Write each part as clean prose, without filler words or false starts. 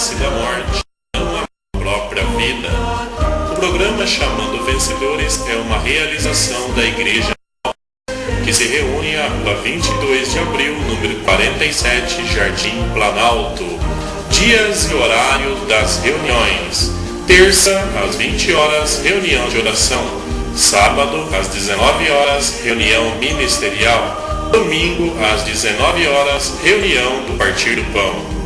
vence da morte, não a própria vida. O programa Chamando Vencedores é uma realização da Igreja que se reúne à Rua 22 de Abril, número 47, Jardim Planalto. Dias e horário das reuniões: terça, às 20 horas, reunião de oração; sábado, às 19 horas, reunião ministerial; domingo, às 19 horas, reunião do Partir do Pão.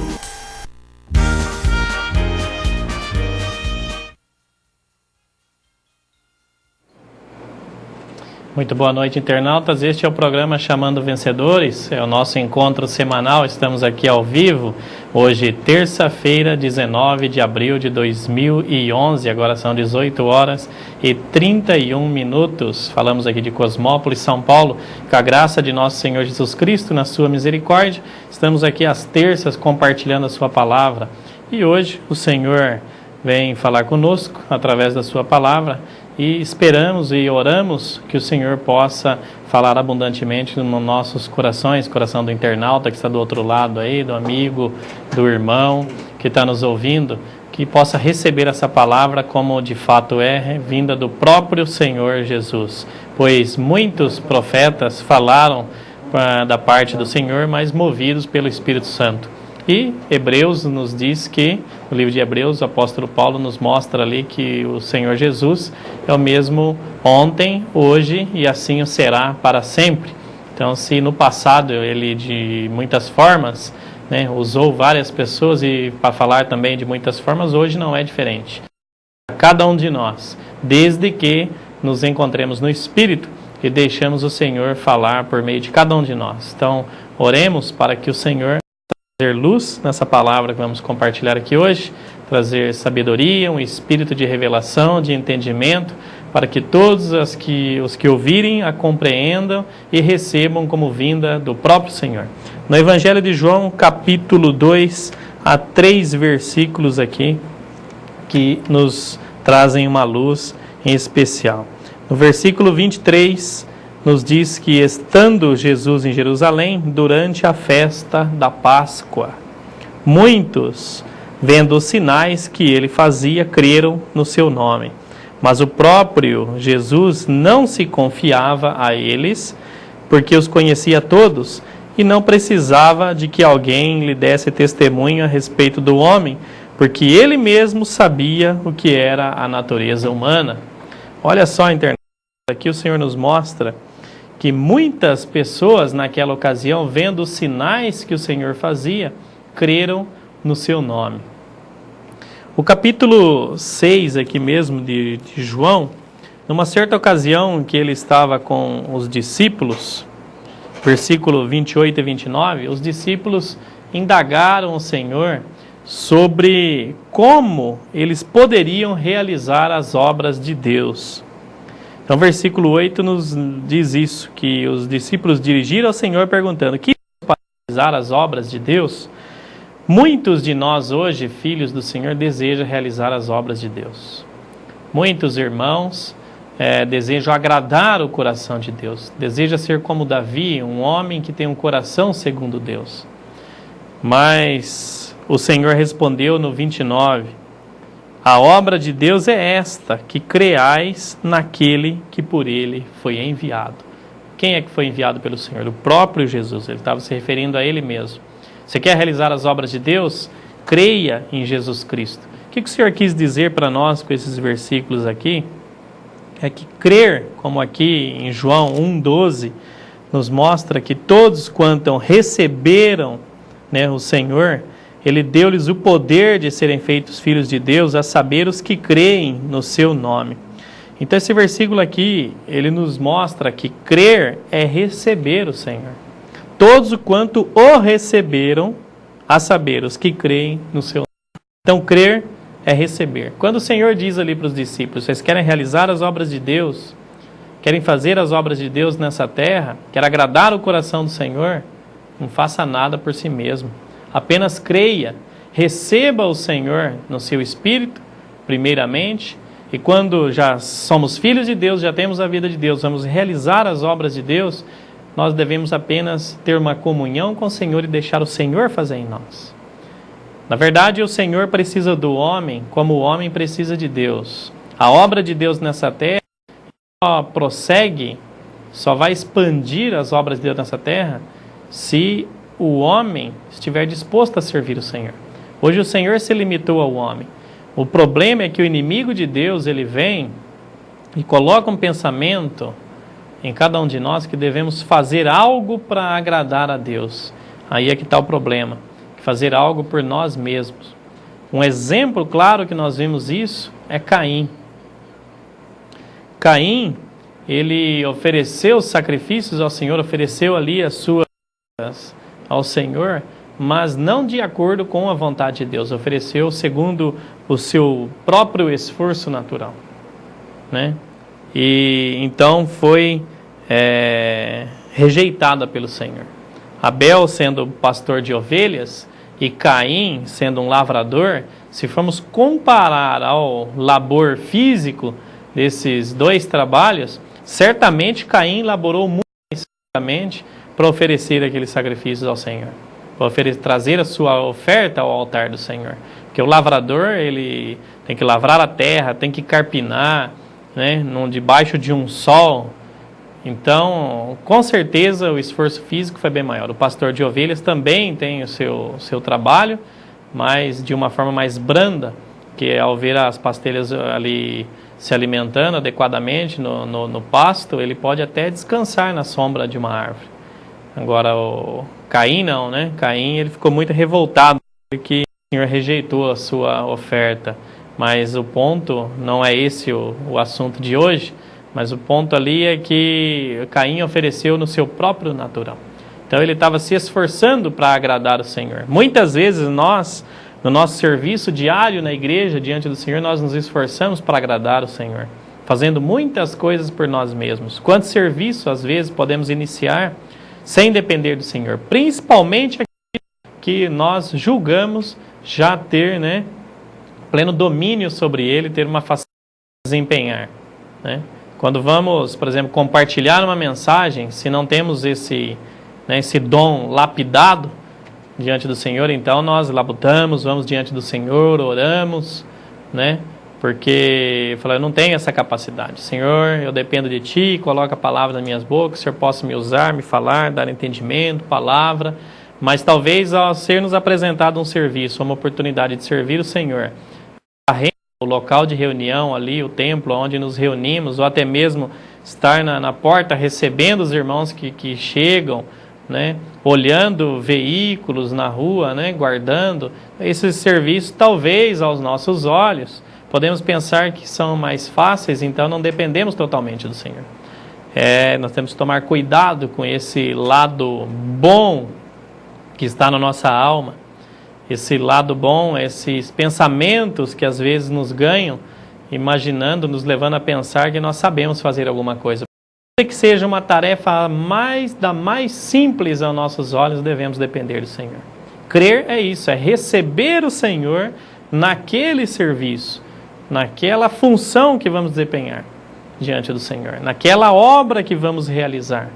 Muito boa noite, internautas. Este é o programa Chamando Vencedores, é o nosso encontro semanal. Estamos aqui ao vivo, hoje, terça-feira, 19 de abril de 2011, agora são 18 horas e 31 minutos. Falamos aqui de Cosmópolis, São Paulo, com a graça de nosso Senhor Jesus Cristo, na sua misericórdia. Estamos aqui às terças compartilhando a sua palavra, e hoje o Senhor vem falar conosco através da sua palavra, e esperamos e oramos que o Senhor possa falar abundantemente nos nossos corações, coração do internauta que está do outro lado aí, do amigo, do irmão que está nos ouvindo, que possa receber essa palavra como de fato é, vinda do próprio Senhor Jesus. Pois muitos profetas falaram da parte do Senhor, mas movidos pelo Espírito Santo. E Hebreus nos diz que, no livro de Hebreus, o apóstolo Paulo nos mostra ali que o Senhor Jesus é o mesmo ontem, hoje e assim o será para sempre. Então, se no passado ele de muitas formas, usou várias pessoas e para falar também de muitas formas, hoje não é diferente. Cada um de nós, desde que nos encontremos no Espírito e deixamos o Senhor falar por meio de cada um de nós. Então, oremos para que o Senhor trazer luz nessa palavra que vamos compartilhar aqui hoje, trazer sabedoria, um espírito de revelação, de entendimento, para que todos os que ouvirem a compreendam e recebam como vinda do próprio Senhor. No Evangelho de João, capítulo 2, há 3 versículos aqui que nos trazem uma luz em especial. No versículo 23, nos diz que, estando Jesus em Jerusalém, durante a festa da Páscoa, muitos, vendo os sinais que ele fazia, creram no seu nome. Mas o próprio Jesus não se confiava a eles, porque os conhecia todos, e não precisava de que alguém lhe desse testemunho a respeito do homem, porque ele mesmo sabia o que era a natureza humana. Olha só, internauta, aqui o Senhor nos mostra que muitas pessoas naquela ocasião, vendo os sinais que o Senhor fazia, creram no seu nome. O capítulo 6 aqui mesmo de João, numa certa ocasião que ele estava com os discípulos, versículo 28 e 29, os discípulos indagaram o Senhor sobre como eles poderiam realizar as obras de Deus. Então, versículo 8 nos diz isso, que os discípulos dirigiram ao Senhor perguntando: que para realizar as obras de Deus? Muitos de nós hoje, filhos do Senhor, desejam realizar as obras de Deus. Muitos irmãos desejam agradar o coração de Deus, desejam ser como Davi, um homem que tem um coração segundo Deus. Mas o Senhor respondeu no 29, a obra de Deus é esta, que creais naquele que por ele foi enviado. Quem é que foi enviado pelo Senhor? O próprio Jesus. Ele estava se referindo a ele mesmo. Você quer realizar as obras de Deus? Creia em Jesus Cristo. O que o Senhor quis dizer para nós com esses versículos aqui? É que crer, como aqui em João 1,12, nos mostra que todos quanto receberam o Senhor, Ele deu-lhes o poder de serem feitos filhos de Deus, a saber, os que creem no seu nome. Então esse versículo aqui, ele nos mostra que crer é receber o Senhor. Todos quanto o receberam, a saber, os que creem no seu nome. Então crer é receber. Quando o Senhor diz ali para os discípulos: vocês querem realizar as obras de Deus, querem fazer as obras de Deus nessa terra, querem agradar o coração do Senhor, não faça nada por si mesmo. Apenas creia, receba o Senhor no seu espírito, primeiramente, e quando já somos filhos de Deus, já temos a vida de Deus, vamos realizar as obras de Deus, nós devemos apenas ter uma comunhão com o Senhor e deixar o Senhor fazer em nós. Na verdade, o Senhor precisa do homem como o homem precisa de Deus. A obra de Deus nessa terra só prossegue, só vai expandir as obras de Deus nessa terra se o homem estiver disposto a servir o Senhor. Hoje o Senhor se limitou ao homem. O problema é que o inimigo de Deus, ele vem e coloca um pensamento em cada um de nós que devemos fazer algo para agradar a Deus. Aí é que está o problema, fazer algo por nós mesmos. Um exemplo claro que nós vimos isso é Caim. Caim, ele ofereceu sacrifícios ao Senhor, ofereceu ali as suas ao Senhor, mas não de acordo com a vontade de Deus, ofereceu segundo o seu próprio esforço natural, né? E então foi rejeitada pelo Senhor. Abel sendo pastor de ovelhas e Caim sendo um lavrador, se formos comparar ao labor físico desses dois trabalhos, certamente Caim laborou muito mais para oferecer aqueles sacrifícios ao Senhor, para trazer a sua oferta ao altar do Senhor. Porque o lavrador, ele tem que lavrar a terra, tem que carpinar, né, debaixo de um sol. Então, com certeza, o esforço físico foi bem maior. O pastor de ovelhas também tem o seu trabalho, mas de uma forma mais branda, que ao ver as pastelhas ali se alimentando adequadamente no pasto, ele pode até descansar na sombra de uma árvore. Agora, o Caim não, né? Caim, ele ficou muito revoltado porque o Senhor rejeitou a sua oferta. Mas o ponto não é esse o assunto de hoje, mas o ponto ali é que Caim ofereceu no seu próprio natural. Então ele estava se esforçando para agradar o Senhor. Muitas vezes nós, no nosso serviço diário na igreja, diante do Senhor, nós nos esforçamos para agradar o Senhor, fazendo muitas coisas por nós mesmos. Quanto serviço, às vezes, podemos iniciar sem depender do Senhor, principalmente aquilo que nós julgamos já ter, né, pleno domínio sobre ele, ter uma facilidade de desempenhar, né? Quando vamos, por exemplo, compartilhar uma mensagem, se não temos esse dom lapidado diante do Senhor, então nós labutamos, vamos diante do Senhor, oramos, né? Porque eu não tenho essa capacidade. Senhor, eu dependo de Ti, coloca a palavra nas minhas bocas, o Senhor possa me usar, me falar, dar entendimento, palavra. Mas talvez ao ser nos apresentado um serviço, uma oportunidade de servir o Senhor, o local de reunião ali, o templo onde nos reunimos, ou até mesmo estar na porta recebendo os irmãos que chegam, né, olhando veículos na rua, né, guardando esses serviços, talvez aos nossos olhos podemos pensar que são mais fáceis, então não dependemos totalmente do Senhor. Nós temos que tomar cuidado com esse lado bom que está na nossa alma, esse lado bom, esses pensamentos que às vezes nos ganham, imaginando, nos levando a pensar que nós sabemos fazer alguma coisa. Que seja uma tarefa da mais simples aos nossos olhos, devemos depender do Senhor. Crer é isso, é receber o Senhor naquele serviço, naquela função que vamos desempenhar diante do Senhor, naquela obra que vamos realizar.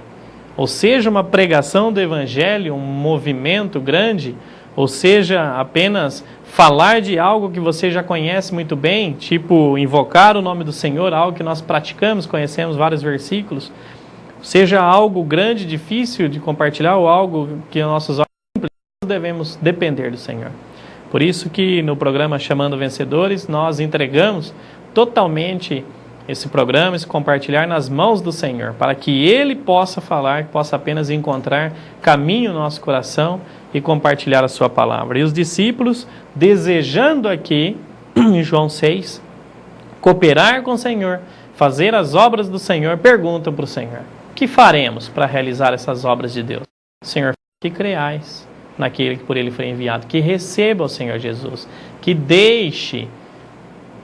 Ou seja, uma pregação do Evangelho, um movimento grande, ou seja, apenas falar de algo que você já conhece muito bem, tipo invocar o nome do Senhor, algo que nós praticamos, conhecemos vários versículos, seja algo grande, difícil de compartilhar, ou algo que nossos olhos devemos depender do Senhor. Por isso que no programa Chamando Vencedores, nós entregamos totalmente esse programa, esse compartilhar nas mãos do Senhor, para que Ele possa falar, possa apenas encontrar caminho no nosso coração e compartilhar a sua palavra. E os discípulos, desejando aqui, em João 6, cooperar com o Senhor, fazer as obras do Senhor, perguntam para o Senhor: que faremos para realizar essas obras de Deus? Senhor, que creais naquele que por Ele foi enviado, que receba o Senhor Jesus, que deixe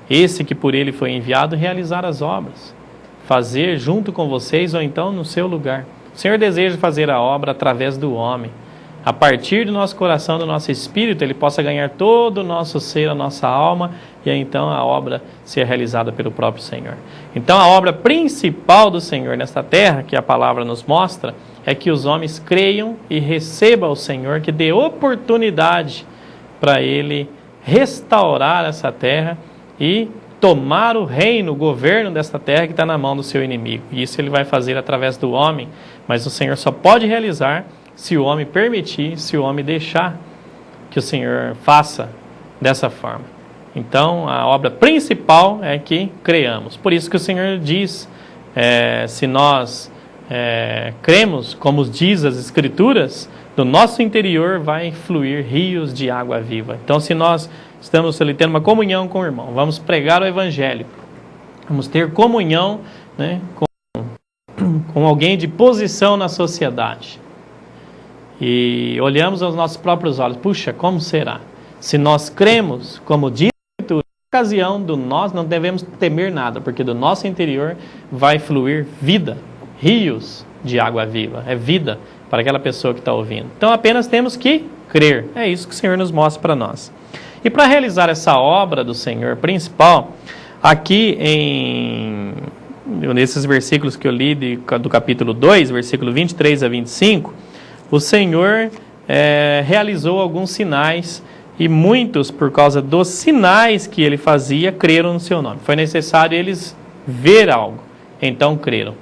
esse que por Ele foi enviado realizar as obras, fazer junto com vocês ou então no seu lugar. O Senhor deseja fazer a obra através do homem. A partir do nosso coração, do nosso espírito, Ele possa ganhar todo o nosso ser, a nossa alma, e aí então a obra ser realizada pelo próprio Senhor. Então a obra principal do Senhor nesta terra, que a palavra nos mostra, é que os homens creiam e recebam o Senhor, que dê oportunidade para ele restaurar essa terra e tomar o reino, o governo dessa terra que está na mão do seu inimigo. E isso ele vai fazer através do homem, mas o Senhor só pode realizar se o homem permitir, se o homem deixar que o Senhor faça dessa forma. Então, a obra principal é que creamos. Por isso que o Senhor diz, se nós cremos, como diz as Escrituras, do nosso interior vai fluir rios de água viva. Então, se nós estamos ali tendo uma comunhão com o irmão, vamos pregar o Evangelho, vamos ter comunhão, né, com alguém de posição na sociedade, e olhamos aos nossos próprios olhos, puxa, como será? Se nós cremos, como diz a Escritura, na ocasião do nós não devemos temer nada, porque do nosso interior vai fluir vida, rios de água viva, é vida para aquela pessoa que está ouvindo. Então apenas temos que crer, é isso que o Senhor nos mostra para nós. E para realizar essa obra do Senhor principal, aqui nesses versículos que eu li do capítulo 2, versículo 23 a 25, o Senhor realizou alguns sinais, e muitos, por causa dos sinais que ele fazia, creram no seu nome. Foi necessário eles ver algo, então creram.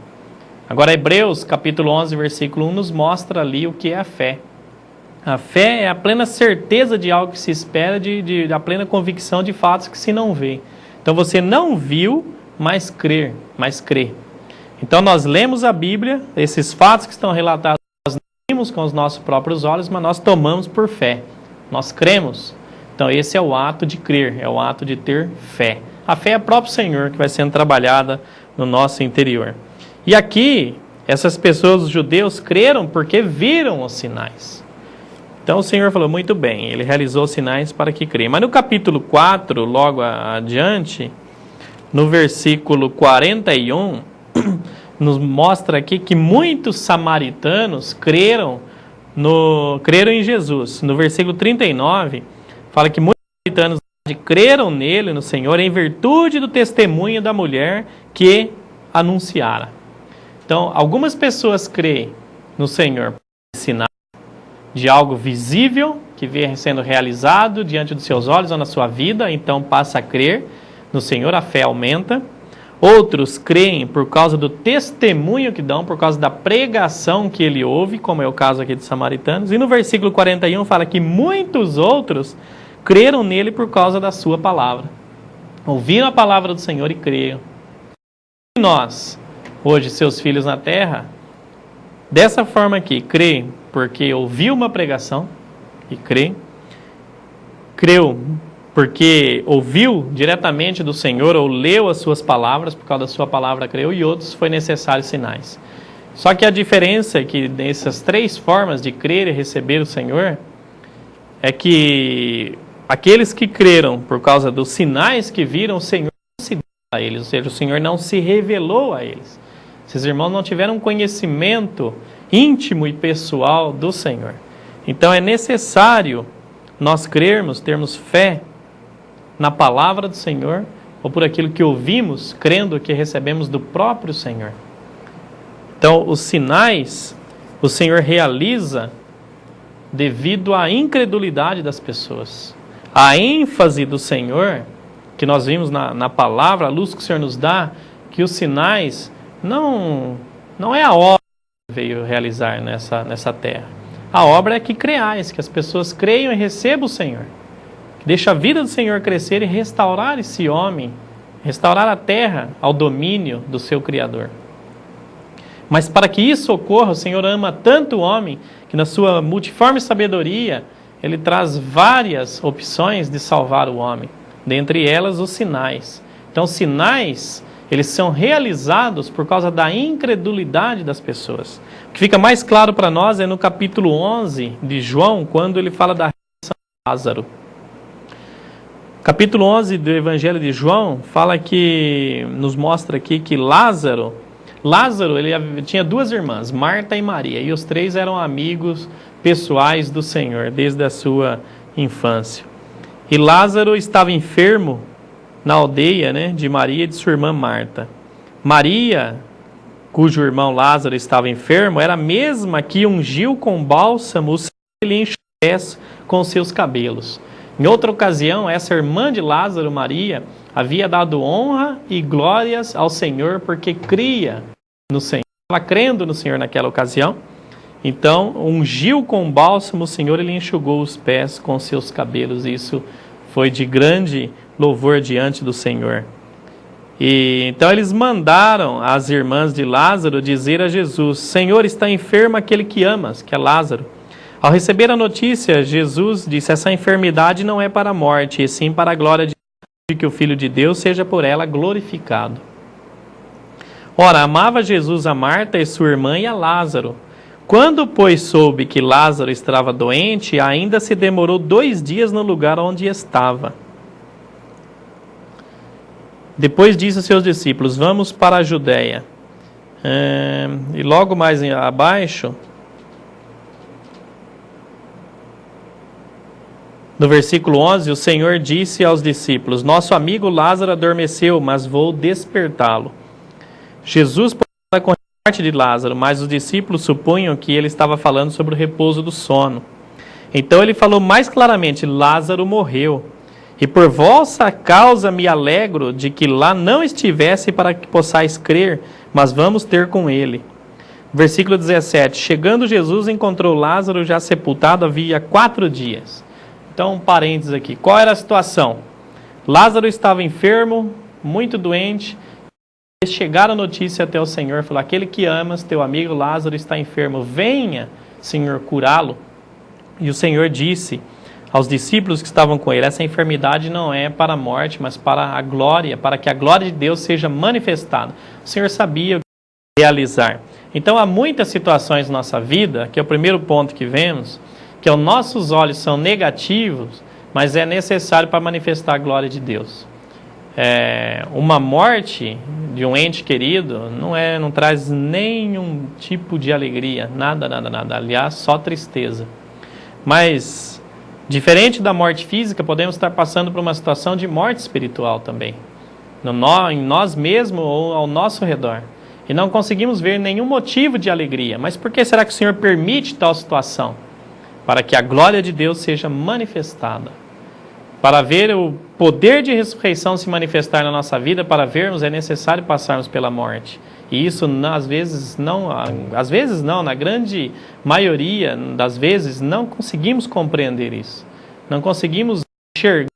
Agora, Hebreus, capítulo 11, versículo 1, nos mostra ali o que é a fé. A fé é a plena certeza de algo que se espera, a plena convicção de fatos que se não vê. Então, você não viu, mas crê. Então, nós lemos a Bíblia, esses fatos que estão relatados, nós não vimos com os nossos próprios olhos, mas nós tomamos por fé. Nós cremos. Então, esse é o ato de crer, é o ato de ter fé. A fé é o próprio Senhor que vai sendo trabalhada no nosso interior. E aqui, essas pessoas, os judeus, creram porque viram os sinais. Então o Senhor falou, muito bem, ele realizou os sinais para que creem. Mas no capítulo 4, logo adiante, no versículo 41, nos mostra aqui que muitos samaritanos creram em Jesus. No versículo 39, fala que muitos samaritanos creram nele, no Senhor, em virtude do testemunho da mulher que anunciara. Então, algumas pessoas creem no Senhor por sinal de algo visível que vem sendo realizado diante dos seus olhos ou na sua vida, então passa a crer no Senhor, a fé aumenta. Outros creem por causa do testemunho que dão, por causa da pregação que ele ouve, como é o caso aqui dos samaritanos. E no versículo 41 fala que muitos outros creram nele por causa da sua palavra. Ouviram a palavra do Senhor e creram. E nós, hoje, seus filhos na terra, dessa forma aqui, creem porque ouviu uma pregação e creu porque ouviu diretamente do Senhor ou leu as suas palavras, por causa da sua palavra creu, e outros foi necessário sinais. Só que a diferença é que nessas três formas de crer e receber o Senhor é que aqueles que creram por causa dos sinais que viram, o Senhor não se deu a eles, ou seja, o Senhor não se revelou a eles. Esses irmãos não tiveram um conhecimento íntimo e pessoal do Senhor. Então é necessário nós crermos, termos fé na palavra do Senhor, ou por aquilo que ouvimos, crendo que recebemos do próprio Senhor. Então, os sinais, o Senhor realiza devido à incredulidade das pessoas. A ênfase do Senhor, que nós vimos na palavra, a luz que o Senhor nos dá, que os sinais não é a obra que veio realizar nessa terra. A obra é que creais, que as pessoas creiam e recebam o Senhor. Que deixa a vida do Senhor crescer e restaurar esse homem, restaurar a terra ao domínio do seu Criador. Mas para que isso ocorra, o Senhor ama tanto o homem, que na sua multiforme sabedoria, Ele traz várias opções de salvar o homem. Dentre elas, os sinais. Então, os sinais, eles são realizados por causa da incredulidade das pessoas. O que fica mais claro para nós é no capítulo 11 de João, quando ele fala da ressurreição de Lázaro. Capítulo 11 do Evangelho de João nos mostra aqui que Lázaro ele tinha duas irmãs, Marta e Maria, e os três eram amigos pessoais do Senhor, desde a sua infância. E Lázaro estava enfermo na aldeia, de Maria e de sua irmã Marta. Maria, cujo irmão Lázaro estava enfermo, era a mesma que ungiu com bálsamo o Senhor e lhe enxugou os pés com seus cabelos. Em outra ocasião, essa irmã de Lázaro, Maria, havia dado honra e glórias ao Senhor porque cria no Senhor. Estava crendo no Senhor naquela ocasião. Então, ungiu com bálsamo o Senhor e lhe enxugou os pés com seus cabelos. Isso foi de grande louvor diante do Senhor. E então eles mandaram as irmãs de Lázaro dizer a Jesus: Senhor, está enfermo aquele que amas, que é Lázaro. Ao receber a notícia, Jesus disse: essa enfermidade não é para a morte, e sim para a glória de que o Filho de Deus seja por ela glorificado. Ora, amava Jesus a Marta e sua irmã e a Lázaro. Quando, pois, soube que Lázaro estava doente, ainda se demorou 2 dias no lugar onde estava. Depois disse aos seus discípulos: vamos para a Judéia. E logo mais abaixo, no versículo 11, o Senhor disse aos discípulos: nosso amigo Lázaro adormeceu, mas vou despertá-lo. Jesus estava com a morte de Lázaro, mas os discípulos supunham que ele estava falando sobre o repouso do sono. Então ele falou mais claramente: Lázaro morreu. E por vossa causa me alegro de que lá não estivesse para que possais crer, mas vamos ter com ele. Versículo 17. Chegando Jesus, encontrou Lázaro já sepultado havia 4 dias. Então, um parênteses aqui. Qual era a situação? Lázaro estava enfermo, muito doente. Chegaram a notícia até o Senhor, falou: aquele que amas, teu amigo Lázaro está enfermo, venha, Senhor, curá-lo. E o Senhor disse aos discípulos que estavam com ele: essa enfermidade não é para a morte, mas para a glória, para que a glória de Deus seja manifestada. O Senhor sabia o que realizar. Então há muitas situações na nossa vida, que é o primeiro ponto que vemos, que os nossos olhos são negativos, mas é necessário para manifestar a glória de Deus. Uma morte de um ente querido não traz nenhum tipo de alegria, nada, aliás, só tristeza. Mas, diferente da morte física, podemos estar passando por uma situação de morte espiritual também, em nós mesmos ou ao nosso redor. E não conseguimos ver nenhum motivo de alegria. Mas por que será que o Senhor permite tal situação? Para que a glória de Deus seja manifestada. Para ver o poder de ressurreição se manifestar na nossa vida, para vermos, é necessário passarmos pela morte. E isso, às vezes não, na grande maioria das vezes, não conseguimos compreender isso. Não conseguimos enxergar.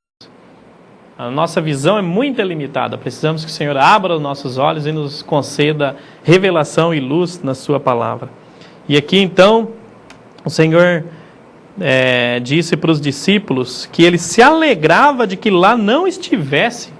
A nossa visão é muito limitada. Precisamos que o Senhor abra os nossos olhos e nos conceda revelação e luz na sua palavra. E aqui, então, o Senhor disse para os discípulos que ele se alegrava de que lá não estivesse.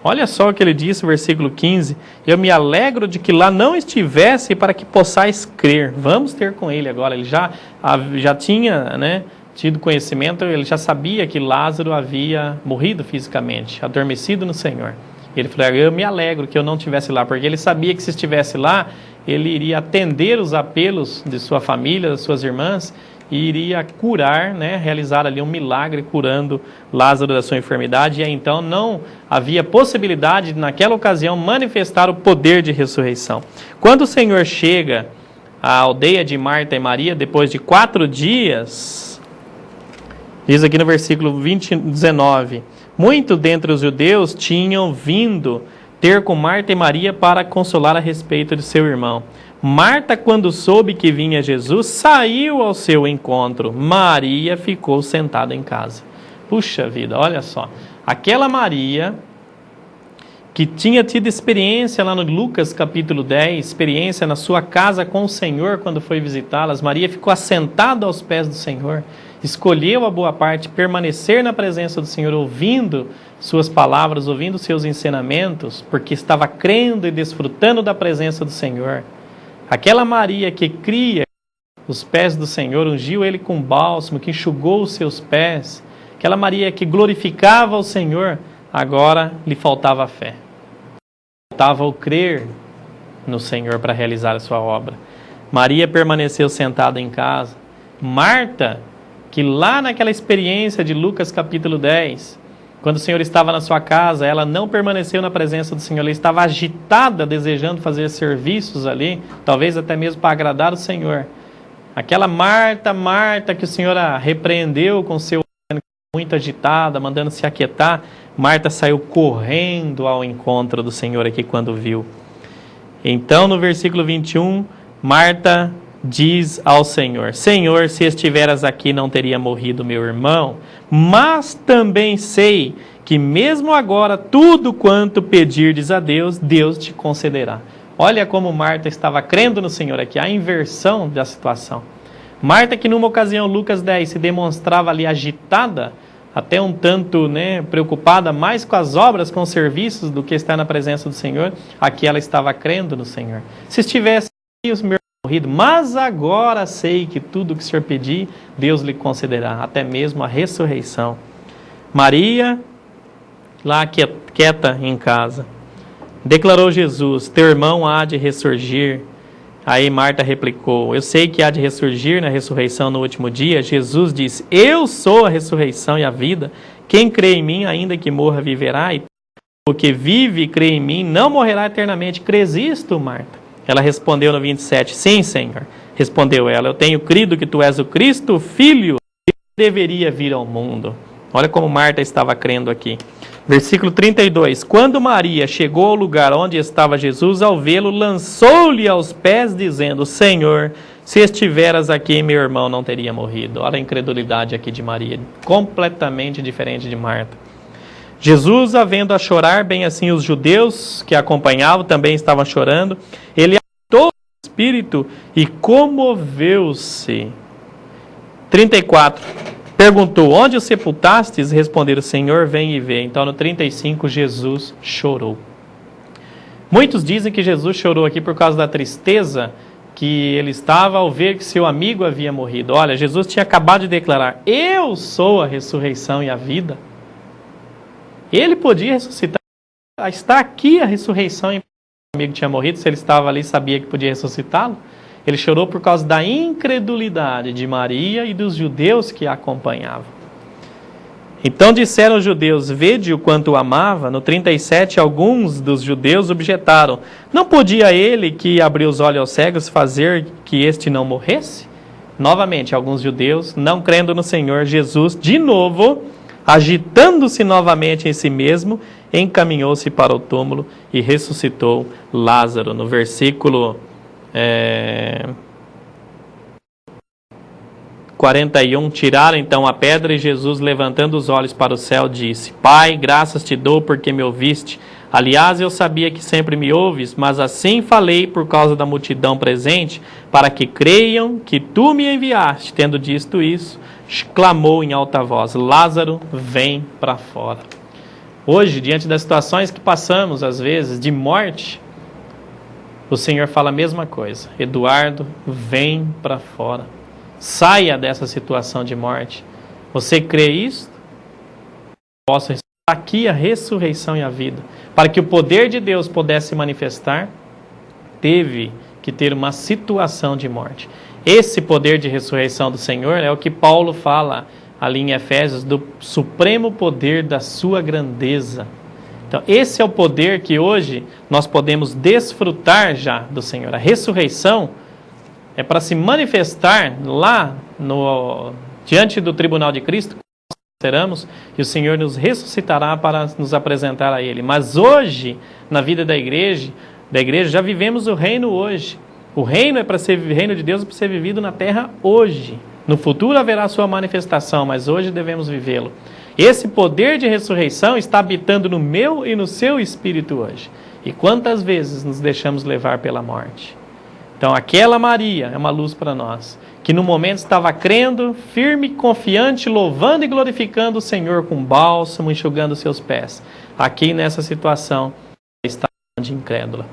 Olha só o que ele disse, versículo 15: eu me alegro de que lá não estivesse para que possais crer. Vamos ter com ele agora. Ele já tinha tido conhecimento, ele já sabia que Lázaro havia morrido fisicamente, adormecido no Senhor. Ele falou: eu me alegro que eu não estivesse lá, porque ele sabia que se estivesse lá, ele iria atender os apelos de sua família, das suas irmãs, e iria curar, realizar ali um milagre curando Lázaro da sua enfermidade. E aí, então não havia possibilidade de, naquela ocasião, manifestar o poder de ressurreição. Quando o Senhor chega à aldeia de Marta e Maria, depois de 4 dias, diz aqui no versículo 19, muito dentre os judeus tinham vindo ter com Marta e Maria para consolar a respeito de seu irmão. Marta, quando soube que vinha Jesus, saiu ao seu encontro. Maria ficou sentada em casa. Puxa vida, olha só. Aquela Maria que tinha tido experiência lá no Lucas capítulo 10, experiência na sua casa com o Senhor quando foi visitá-las. Maria ficou assentada aos pés do Senhor. Escolheu a boa parte, permanecer na presença do Senhor, ouvindo suas palavras, ouvindo seus ensinamentos, porque estava crendo e desfrutando da presença do Senhor. Aquela Maria que cria os pés do Senhor, ungiu ele com bálsamo, que enxugou os seus pés, aquela Maria que glorificava o Senhor, agora lhe faltava fé. Faltava o crer no Senhor para realizar a sua obra. Maria permaneceu sentada em casa. Marta, que lá naquela experiência de Lucas capítulo 10, quando o Senhor estava na sua casa, ela não permaneceu na presença do Senhor. Ela estava agitada, desejando fazer serviços ali, talvez até mesmo para agradar o Senhor. Aquela Marta que o Senhor a repreendeu com seu muito agitada, mandando se aquietar. Marta saiu correndo ao encontro do Senhor aqui quando viu. Então, no versículo 21, Marta diz ao Senhor: Senhor, se estiveras aqui, não teria morrido meu irmão, mas também sei que mesmo agora, tudo quanto pedirdes a Deus, Deus te concederá. Olha como Marta estava crendo no Senhor aqui, a inversão da situação. Marta, que numa ocasião, Lucas 10, se demonstrava ali agitada, até um tanto preocupada mais com as obras, com os serviços, do que estar na presença do Senhor, aqui ela estava crendo no Senhor. Se estivesse aqui, o meu morrido, mas agora sei que tudo que o Senhor pedir, Deus lhe concederá, até mesmo a ressurreição. Maria, lá quieta em casa, declarou Jesus: teu irmão há de ressurgir. Aí Marta replicou: eu sei que há de ressurgir na ressurreição no último dia. Jesus disse: eu sou a ressurreição e a vida. Quem crê em mim, ainda que morra, viverá. E o que vive e crê em mim não morrerá eternamente. Crês isto, Marta? Ela respondeu no 27: sim, Senhor. Respondeu ela: eu tenho crido que tu és o Cristo, o Filho que deveria vir ao mundo. Olha como Marta estava crendo aqui. Versículo 32. Quando Maria chegou ao lugar onde estava Jesus, ao vê-lo, lançou-lhe aos pés, dizendo: Senhor, se estiveras aqui, meu irmão não teria morrido. Olha a incredulidade aqui de Maria, completamente diferente de Marta. Jesus, havendo a chorar, bem assim os judeus que a acompanhavam também estavam chorando, ele agitou o espírito e comoveu-se. 34. Perguntou: onde o sepultastes? Responderam: Senhor, vem e vê. Então no 35 Jesus chorou. Muitos dizem que Jesus chorou aqui por causa da tristeza que ele estava ao ver que seu amigo havia morrido. Olha, Jesus tinha acabado de declarar: eu sou a ressurreição e a vida. Ele podia ressuscitar. Está aqui a ressurreição e o amigo tinha morrido. Se ele estava ali, sabia que podia ressuscitá-lo. Ele chorou por causa da incredulidade de Maria e dos judeus que a acompanhavam. Então disseram os judeus: vede o quanto o amava. No 37, alguns dos judeus objetaram: não podia ele, que abriu os olhos aos cegos, fazer que este não morresse? Novamente, alguns judeus, não crendo no Senhor Jesus, de novo, agitando-se novamente em si mesmo, encaminhou-se para o túmulo e ressuscitou Lázaro. No versículo 41, tiraram então a pedra e Jesus, levantando os olhos para o céu, disse: Pai, graças te dou porque me ouviste. Aliás, eu sabia que sempre me ouves, mas assim falei por causa da multidão presente, para que creiam que tu me enviaste. Tendo dito isso, clamou em alta voz: Lázaro, vem para fora. Hoje, diante das situações que passamos, às vezes, de morte, o Senhor fala a mesma coisa: Eduardo, vem para fora. Saia dessa situação de morte. Você crê isso? Posso receber aqui a ressurreição e a vida. Para que o poder de Deus pudesse se manifestar, teve que ter uma situação de morte. Esse poder de ressurreição do Senhor é o que Paulo fala ali em Efésios, do supremo poder da sua grandeza. Então, esse é o poder que hoje nós podemos desfrutar já do Senhor. A ressurreição é para se manifestar lá diante do tribunal de Cristo, seremos, e o Senhor nos ressuscitará para nos apresentar a Ele. Mas hoje, na vida da igreja já vivemos o reino hoje. O reino reino de Deus é para ser vivido na terra hoje. No futuro haverá a sua manifestação, mas hoje devemos vivê-lo. Esse poder de ressurreição está habitando no meu e no seu espírito hoje. E quantas vezes nos deixamos levar pela morte? Então aquela Maria é uma luz para nós, que no momento estava crendo, firme, confiante, louvando e glorificando o Senhor com bálsamo, enxugando seus pés. Aqui nessa situação está de incrédula.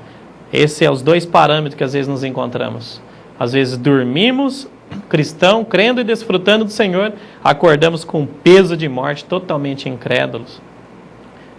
Esses são os dois parâmetros que às vezes nos encontramos. Às vezes dormimos, cristão, crendo e desfrutando do Senhor, acordamos com peso de morte, totalmente incrédulos.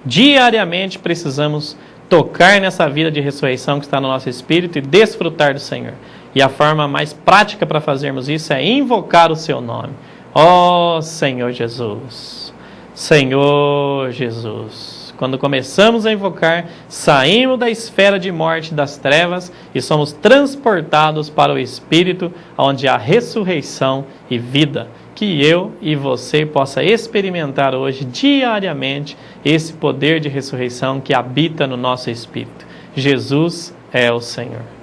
Diariamente precisamos tocar nessa vida de ressurreição que está no nosso espírito e desfrutar do Senhor. E a forma mais prática para fazermos isso é invocar o seu nome. Ó Senhor Jesus, Senhor Jesus. Quando começamos a invocar, saímos da esfera de morte das trevas e somos transportados para o Espírito, onde há ressurreição e vida. que eu e você possa experimentar hoje, diariamente, esse poder de ressurreição que habita no nosso espírito. Jesus é o Senhor.